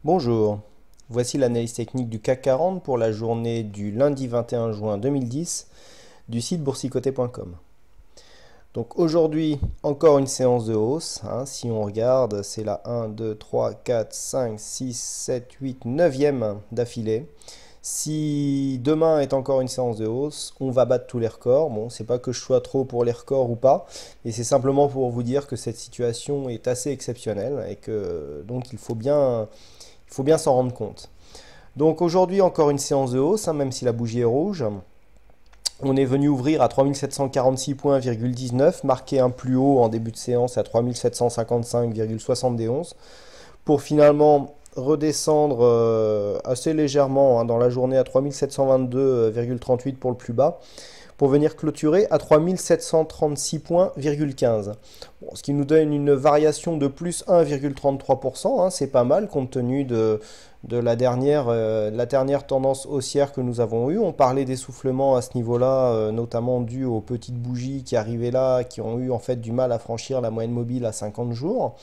Bonjour, voici l'analyse technique du CAC 40 pour la journée du lundi 21 juin 2010 du site boursicoté.com. Donc aujourd'hui, encore une séance de hausse, hein. Si on regarde, c'est la 1, 2, 3, 4, 5, 6, 7, 8, 9e d'affilée. Si demain est encore une séance de hausse, on va battre tous les records. Bon, c'est pas que je sois trop pour les records ou pas, mais c'est simplement pour vous dire que cette situation est assez exceptionnelle et que donc il faut bien s'en rendre compte. Donc aujourd'hui, encore une séance de hausse, hein, même si la bougie est rouge. On est venu ouvrir à 3746 points,19, marquer un plus haut en début de séance à 3755,71, pour finalement redescendre assez légèrement, hein, dans la journée à 3722,38 pour le plus bas, pour venir clôturer à 3736 points,15. Bon, ce qui nous donne une variation de plus 1,33%, hein, c'est pas mal compte tenu de la dernière tendance haussière que nous avons eue. On parlait d'essoufflement à ce niveau-là, notamment dû aux petites bougies qui arrivaient là, qui ont eu en fait du mal à franchir la moyenne mobile à 50 jours.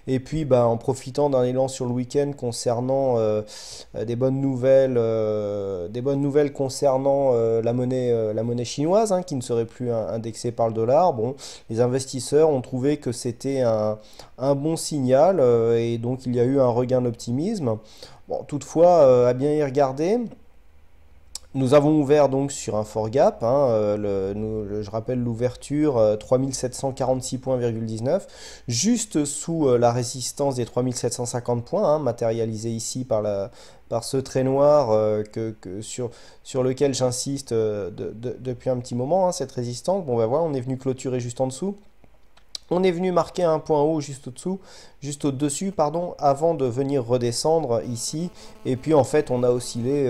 Et puis, bah, en profitant d'un élan sur le week-end concernant des bonnes nouvelles concernant la monnaie chinoise, hein, qui ne serait plus indexée par le dollar. Bon, les investisseurs ont trouvé que c'était un bon signal, et donc il y a eu un regain d'optimisme. Bon, toutefois, à bien y regarder, nous avons ouvert donc sur un fort gap, hein, je rappelle l'ouverture 3746 points,19, juste sous la résistance des 3750 points, hein, matérialisé ici par ce trait noir sur lequel j'insiste depuis un petit moment, hein, cette résistance. Bon, ben voilà, on est venu clôturer juste en dessous. On est venu marquer un point haut juste au-dessous, juste au-dessus, pardon, avant de venir redescendre ici. Et puis en fait, on a oscillé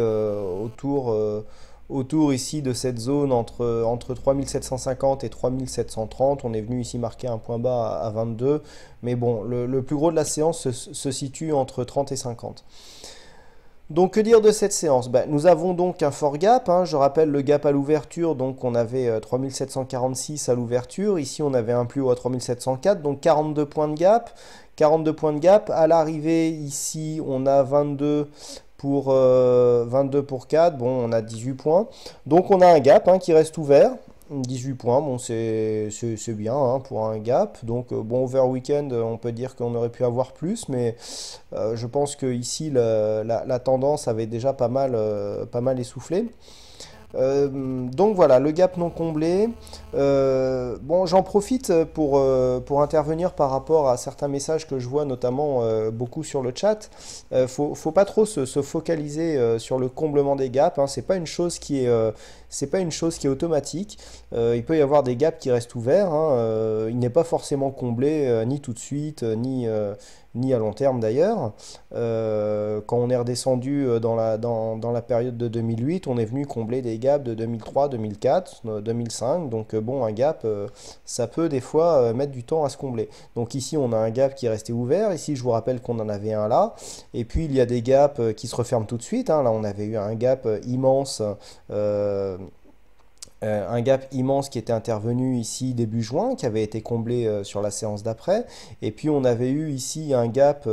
autour ici de cette zone entre 3750 et 3730. On est venu ici marquer un point bas à 22. Mais bon, le plus gros de la séance se situe entre 30 et 50. Donc que dire de cette séance? Nous avons donc un fort gap, hein. Je rappelle le gap à l'ouverture, donc on avait 3746 à l'ouverture, ici on avait un plus haut à 3704, donc 42 points de gap. 42 points de gap, à l'arrivée ici on a 22 pour 4, bon on a 18 points. Donc on a un gap, hein, qui reste ouvert. 18 points, bon c'est bien, hein, pour un gap. Donc bon, over weekend, on peut dire qu'on aurait pu avoir plus, mais je pense que ici la tendance avait déjà pas mal essoufflé. Donc voilà, le gap non comblé. Bon, j'en profite pour intervenir par rapport à certains messages que je vois, notamment beaucoup sur le chat. Faut pas trop se focaliser sur le comblement des gaps, hein. C'est pas une chose qui est automatique. Il peut y avoir des gaps qui restent ouverts, hein. Il n'est pas forcément comblé, ni tout de suite, ni à long terme d'ailleurs. Quand on est redescendu dans la période de 2008, on est venu combler des gaps de 2003, 2004, 2005. Donc bon, un gap, ça peut des fois mettre du temps à se combler. Donc ici, on a un gap qui est resté ouvert. Ici, je vous rappelle qu'on en avait un là. Et puis, il y a des gaps qui se referment tout de suite, hein. Là, on avait eu un gap immense. Un gap immense qui était intervenu ici début juin, qui avait été comblé sur la séance d'après. Et puis on avait eu ici un gap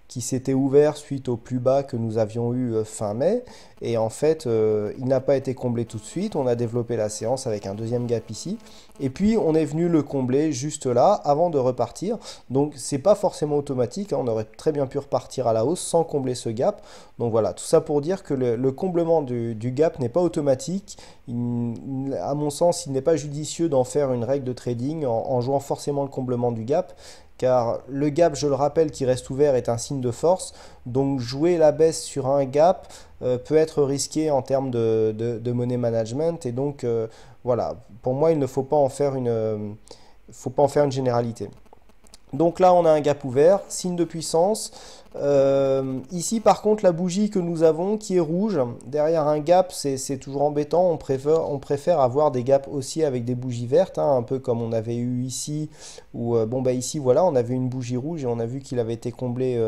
qui s'était ouvert suite au plus bas que nous avions eu fin mai. Et en fait, il n'a pas été comblé tout de suite. On a développé la séance avec un deuxième gap ici. Et puis on est venu le combler juste là avant de repartir. Donc c'est pas forcément automatique, hein. On aurait très bien pu repartir à la hausse sans combler ce gap. Donc voilà, tout ça pour dire que le comblement du gap n'est pas automatique. À mon sens, il n'est pas judicieux d'en faire une règle de trading en jouant forcément le comblement du gap, car le gap, je le rappelle, qui reste ouvert est un signe de force. Donc jouer la baisse sur un gap peut être risqué en termes de money management. Et donc voilà, pour moi, il ne faut pas en faire faut pas en faire une généralité. Donc là, on a un gap ouvert, signe de puissance. Ici, par contre, la bougie que nous avons qui est rouge, derrière un gap, c'est toujours embêtant. On préfère avoir des gaps haussiers avec des bougies vertes, hein, un peu comme on avait eu ici. Où, bon, bah ici, voilà, on avait une bougie rouge et on a vu qu'il avait été comblé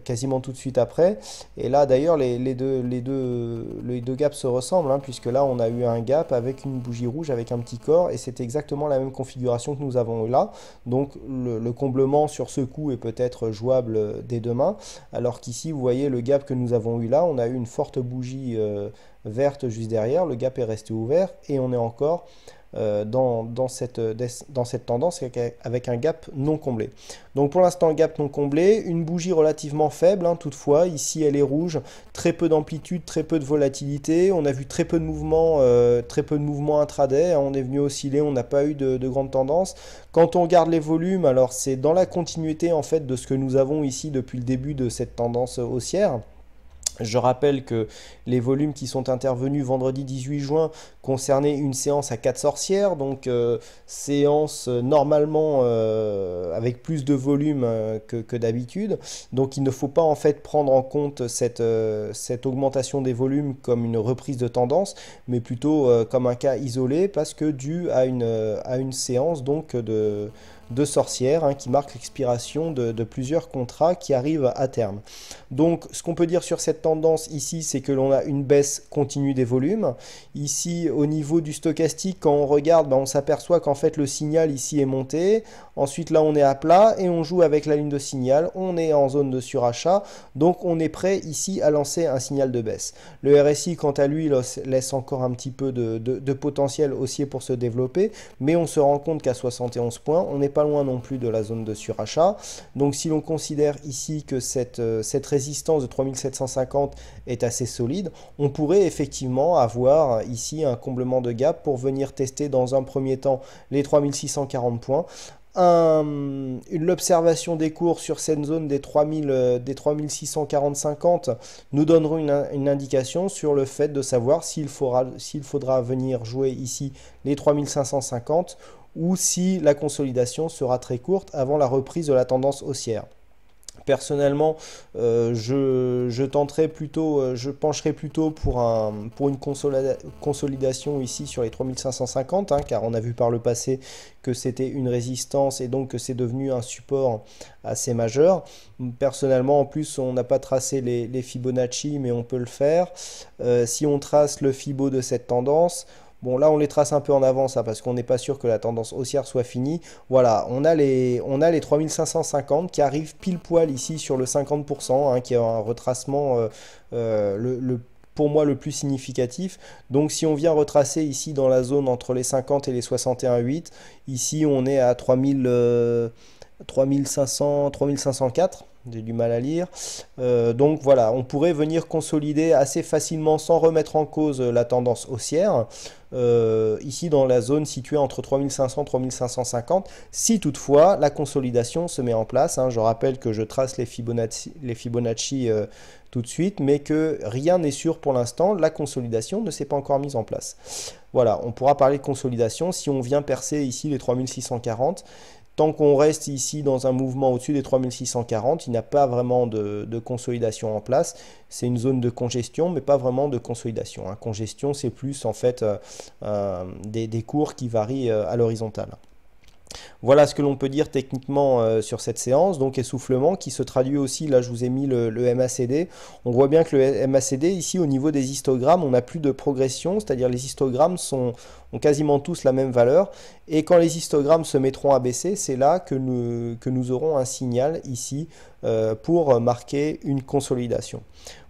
quasiment tout de suite après. Et là d'ailleurs les deux gaps se ressemblent, hein, puisque là on a eu un gap avec une bougie rouge avec un petit corps et c'est exactement la même configuration que nous avons eu là. Donc le comblement sur ce coup est peut-être jouable dès demain, alors qu'ici vous voyez le gap que nous avons eu là, on a eu une forte bougie verte juste derrière, le gap est resté ouvert et on est encore dans cette tendance avec un gap non comblé. Donc pour l'instant gap non comblé, une bougie relativement faible, hein, toutefois, ici elle est rouge, très peu d'amplitude, très peu de volatilité, on a vu très peu de mouvements intraday, hein, on est venu osciller, on n'a pas eu de grande tendance. Quand on regarde les volumes, alors c'est dans la continuité en fait de ce que nous avons ici depuis le début de cette tendance haussière. Je rappelle que les volumes qui sont intervenus vendredi 18 juin concernaient une séance à 4 sorcières, donc séance normalement avec plus de volume que d'habitude. Donc il ne faut pas en fait prendre en compte cette augmentation des volumes comme une reprise de tendance, mais plutôt comme un cas isolé parce que dû à une séance donc de sorcières, hein, qui marque l'expiration de plusieurs contrats qui arrivent à terme. Donc ce qu'on peut dire sur cette tendance ici, c'est que l'on a une baisse continue des volumes. Ici au niveau du stochastique, quand on regarde, on s'aperçoit qu'en fait le signal ici est monté. Ensuite là on est à plat et on joue avec la ligne de signal, on est en zone de surachat, donc on est prêt ici à lancer un signal de baisse. Le RSI quant à lui laisse encore un petit peu de potentiel haussier pour se développer, mais on se rend compte qu'à 71 points, on n'est pas loin non plus de la zone de surachat. Donc si l'on considère ici que cette résistance de 3750 est assez solide, on pourrait effectivement avoir ici un comblement de gap pour venir tester dans un premier temps les 3640 points. L'observation des cours sur cette zone des 3640-50 nous donneront une indication sur le fait de savoir s'il faudra venir jouer ici les 3550 ou si la consolidation sera très courte avant la reprise de la tendance haussière. Personnellement, je pencherai plutôt pour une consolidation ici sur les 3550, hein, car on a vu par le passé que c'était une résistance et donc que c'est devenu un support assez majeur. Personnellement, en plus, on n'a pas tracé les Fibonacci, mais on peut le faire. Si on trace le Fibo de cette tendance, bon, là, on les trace un peu en avance, hein, parce qu'on n'est pas sûr que la tendance haussière soit finie. Voilà, on a les 3550 qui arrivent pile poil ici sur le 50%, hein, qui est un retracement pour moi le plus significatif. Donc si on vient retracer ici dans la zone entre les 50 et les 61,8, ici on est à 3504. J'ai du mal à lire. Donc voilà, on pourrait venir consolider assez facilement sans remettre en cause la tendance haussière. Ici dans la zone située entre 3500 et 3550, si toutefois la consolidation se met en place, hein. Je rappelle que je trace les Fibonacci tout de suite, mais que rien n'est sûr pour l'instant, la consolidation ne s'est pas encore mise en place. Voilà, on pourra parler de consolidation si on vient percer ici les 3640. Tant qu'on reste ici dans un mouvement au-dessus des 3640, il n'y a pas vraiment de consolidation en place. C'est une zone de congestion, mais pas vraiment de consolidation, hein. Congestion, c'est plus en fait des cours qui varient à l'horizontale. Voilà ce que l'on peut dire techniquement sur cette séance, donc essoufflement qui se traduit aussi, là je vous ai mis le MACD. On voit bien que le MACD ici au niveau des histogrammes, on n'a plus de progression, c'est-à-dire les histogrammes ont quasiment tous la même valeur, et quand les histogrammes se mettront à baisser, c'est là que nous aurons un signal ici pour marquer une consolidation.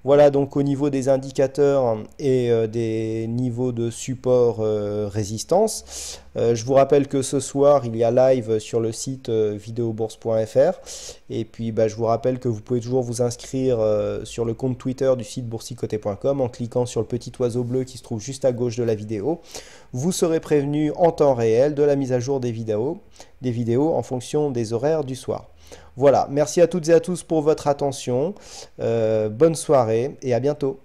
Voilà donc au niveau des indicateurs et des niveaux de support résistance. Je vous rappelle que ce soir il y a live sur le site videobourse.fr, et puis je vous rappelle que vous pouvez toujours vous inscrire sur le compte Twitter du site boursicoté.com en cliquant sur le petit oiseau bleu qui se trouve juste à gauche de la vidéo. Vous serez prévenu en temps réel de la mise à jour des vidéos en fonction des horaires du soir. Voilà, merci à toutes et à tous pour votre attention, bonne soirée et à bientôt.